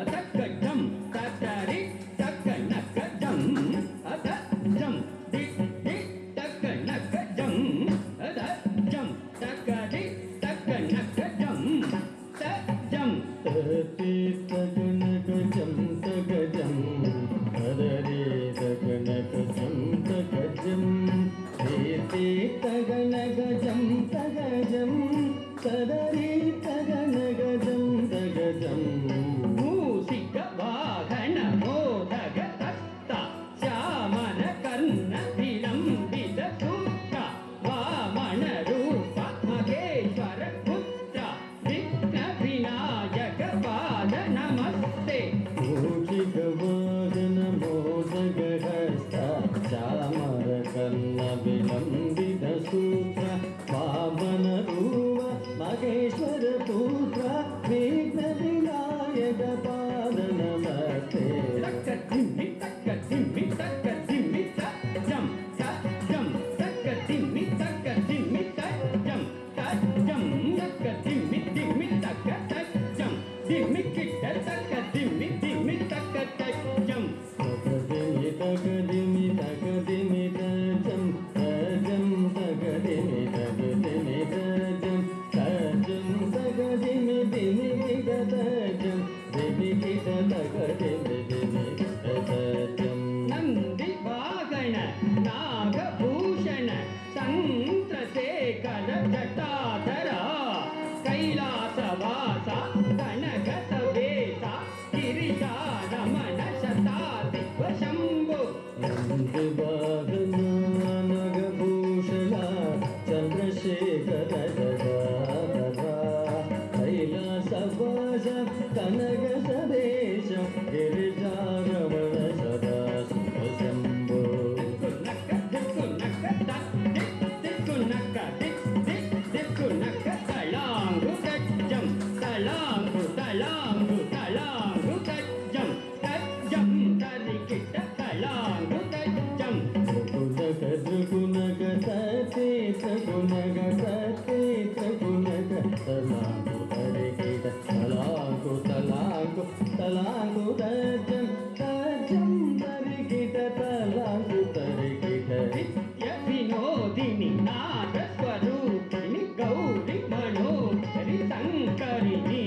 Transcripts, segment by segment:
ತಕ್ಕ ಜಂ ತತ್ತರಿ ತಕ್ಕ ನಕ್ಕ ಜಂ ಅದ ಜಂ ದಿ ದಿ ತಕ್ಕ ನಕ್ಕ ಜಂ ಅದ ಜಂ ತಕ್ಕ ದಿ ತಕ್ಕ ನಕ್ಕ ಜಂ ತ ಜಂ ತತಿ ತಕ್ಕ ನಕ್ಕ ಜಂ ತಕ್ಕ ಜಂ ಅದರಿ ತಕ್ಕ ನಕ್ಕ ಜಂ ತಕ್ಕ ಜಂ ತಿ ತಕ್ಕ ನಕ್ಕ ಜಂ ತಕ್ಕ ಜಂ ತದರಿ ತಕ್ಕ ನಕ್ಕ ಜಂ ತಕ್ಕ ಜಂ ಮೂಸಿಕ ವಾಹನ ಮೋದಗ ಹಸ್ತ ಶ್ಯಾಮನ ಕರ್ಣ ವಿಲಂಬಿತ ಸೂತ್ರ ವಾಮನ ರೂಪ ಮಹೇಶ್ವರ ಪುತ್ರ ವಿಘ್ನ ವಿನಾಯಕ ಪಾದ ನಮಸ್ತೆ ಮೂಷಿಕ ವಾಹನ ಮೋದಗ ಹಸ್ತ ಶ್ಯಾಮರ ಕರ್ಣ ವಿಲಂಬಿತ ಸೂತ್ರ ವಾಮನ ರೂಪ ಮಹೇಶ್ವರ ಪುತ್ರ ವಿಘ್ನ ವಿನಾಯಕ ಪಾದ ನಮಸ್ತೆ ತಕ್ಕ ದಿಮ್ಮಿ ತಕ್ಕ ದಿಮ್ಮಿ ತಕ್ಕ ದಿಮ್ಮಿ ತ ಜಂ ತ ಜಂ ತಕ್ಕ ದಿಮ್ಮಿ ತಕ್ಕ ದಿಮ್ಮಿ ತ ಜಂ ತ ಜಂ ತಕ್ಕ ದಿಮ್ಮಿ ದಿಮ್ಮಿ ತಕ್ಕ ತ ಜಂ ದಿಮ್ಮಿ ಕಿಟ್ಟ ತಕ್ಕ ದಿಮ್ಮಿ ದಿಮ್ಮಿ ತಕ್ಕ ತ ಜಂ ತಕ ದಿಮಿ ತಕ ದಿಮಿ ತಕ ದಿಮಿ ತ ಜಂ ತ ಜಂ ತಕ ದಿಮಿ ತಕ ದಿಮಿ ತ ಜಂ ತ ಜಂ ತಕ ದಿಮಿ ದಿಮಿ ಕಿಟ ತ ಜಂ ದಿಮಿ ಕಿಟ ತಕ ದಿಮಿ ದಿಮಿ ಕಿಟ ತ ಜಂ ನಂದಿ ವಾಗಣ ನಾಗಭೂಷಣ ಸಂತ್ರಶೇಖರ ಜಟಾಧರ ಕೈಲಾಸವಾಸ ಗಣಗತ ವೇಷ ಗಿರಿಜಾರಮಣ ಶತಾಧಿಪ ಶಂಭು ನಂದಿ ವಾಹನ ನಾಗಭೂಷಣ ಚಂದ್ರಶೇಖರ ಜಟಾಧರ ಕೈಲಾಸವಾಸ ಕನಕ ಸದೇಶ ಗಿರಿಜಾರಮಣ ಸದಾ ಶಿವ ಶಂಭೋ ದಿಕ್ಕುನಕ್ಕ ದಿಕ್ಕುನಕ್ಕ ತಕ್ ದಿಕ್ ದಿಕ್ಕುನಕ್ಕ ದಿಕ್ ದಿಕ್ ದಿಕ್ಕುನಕ್ಕ ತಳಾಂಗು ತಜ್ಜಂ ತಳಾಂಗು ತಳಾಂಗು ತಳಾಂಗು ತಜ್ಜಂ ತಜ್ಜಂ ತರಿಕಿಟ್ಟ ತಳಾಂಗು ತಜ್ಜಂ ತ್ರಿಗುಣಕ ತ್ರಿಗುಣಕ ತತಿ ತ್ರಿಗುಣಕ ತತಿ ತ್ರಿಗುಣಕ ತಲಾಂಕು ತರಿಕಿಟ ತಲಾಂಕು ತಲಾಂಕು ತಲಾಂಕು ತಜ್ಜಂ ತಜ್ಜಂ ತರಿಕಿಟ ತಲಾಂಕು ತರಿಕಿಟ ನಿತ್ಯ ವಿನೋದಿನಿ ನಾದ ಸ್ವರೂಪಿಣಿ ಗೌರಿ ಮನೋಹರಿ ಸಂಕರಿಣಿ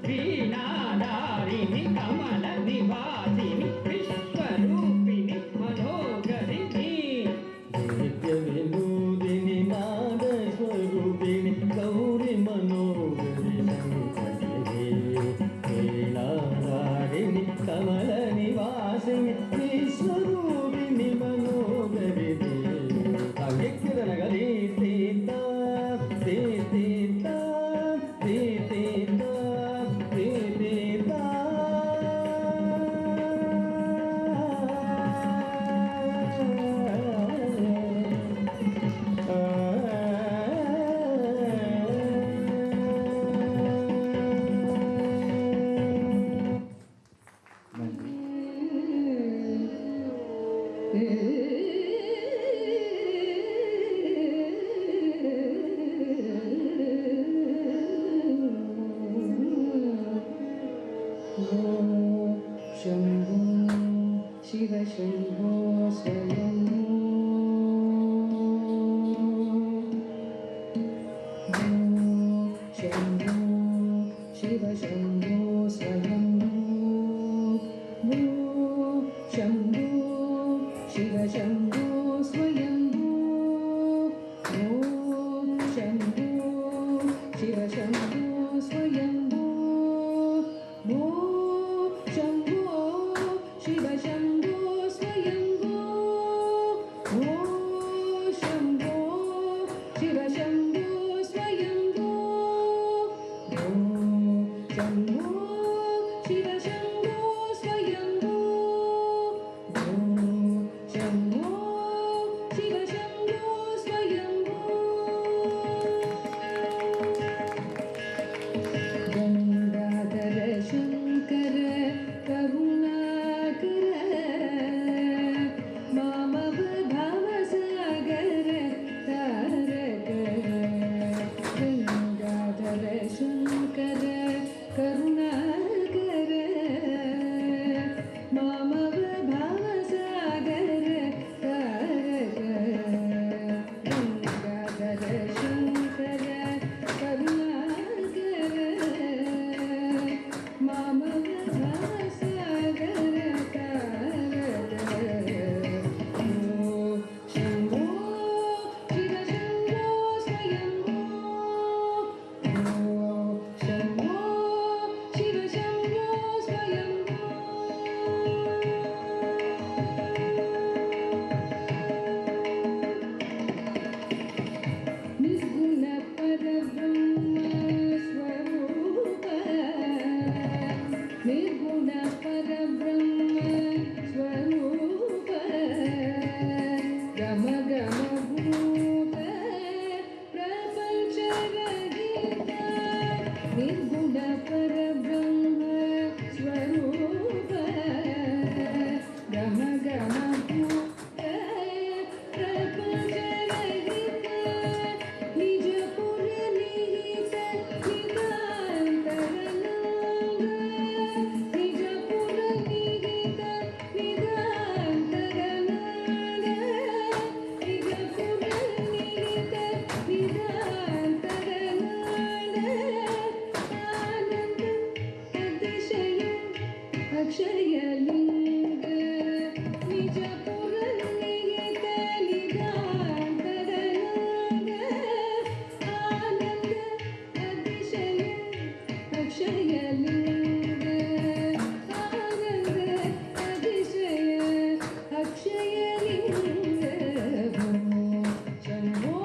ವೀಣಾಧಾರಿಣಿ ಕಮಲ ನಿವಾಸಿನಿ ವಿಶ್ವರೂಪಿಣಿ ಮನೋಗರಿಣಿ ನಿತ್ಯ ವಿನೋದಿನಿ ನಾದ ಸ್ವರೂಪಿಣಿ ಗೌರಿ ಮನೋಗರಿ ಸಂಕರಿಣಿ ವೀಣಾಧಾರಿಣಿ ಕಮಲ ನಿವಾಸಿನಿ ವಿಶ್ವರೂಪಿಣಿ ಮನೋಗರಿಣಿ ನಗರಿ ತೀತ ತೀತ ತೀತ ತೀತ शंभो शिव शंभो स्वयं शंभो शिव शंभो स्वयं शंभो शिव शंभो स्वयं शंभो शिव शंभो स्वयं शंभो शिव शंभो स्वयंभो शंभो शिव शंभो स्वयंभो शंभो शिव शंभो स्वयंभो शंभो शिव शंभो स्वयंभो गंगाधर शंकर करुणाकर मामव भवसागर तारकर गंगाधर शंकर करुणाकर निर्गुण परब्रह्म स्वरूप गम गम भूत प्रपंच रहित निर्गुण परब्रह्म स्वरूप गम गम भूत प्रपंच रहित निज पुर निहित निदान्तरनाद निज पुर निहित निदान्तरनाद निज पुर निहित निदान्तरनाद आनन्द अतिशय अक्षयलिङ्ग निज पुर निहित निदान्तरनाद आनन्द अतिशय अक्षयलिङ्ग आनन्द अतिशय अक्षयलिङ्ग शम्भो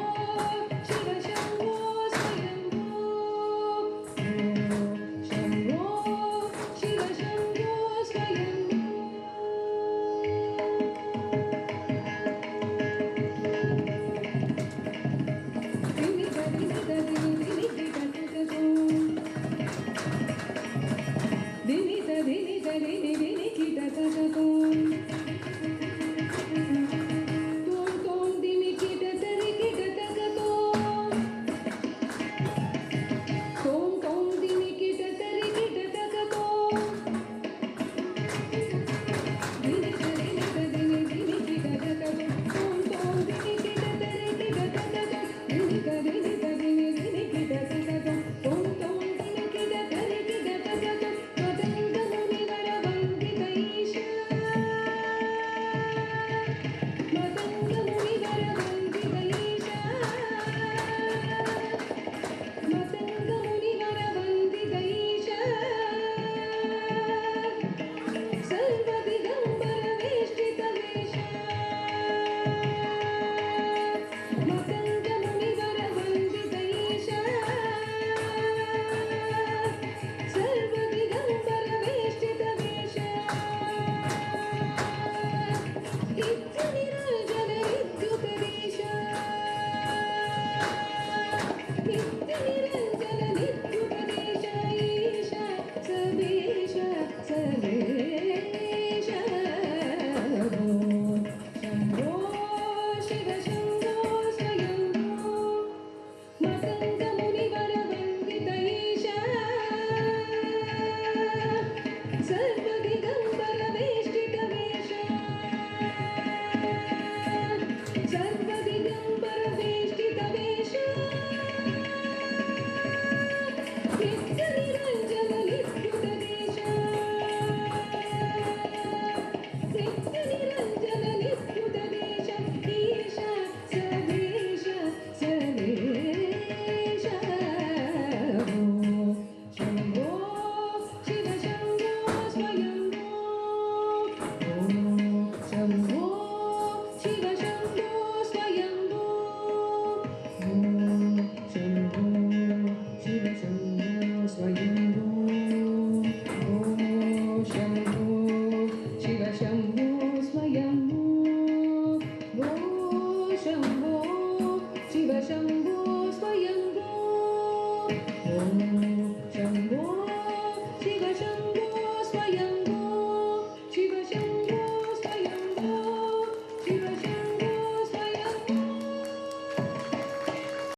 शिव शम्भो स्वयम्भो शम्भो शिव शम्भो स्वयम्भो शम्भो शिव शम्भो स्वयं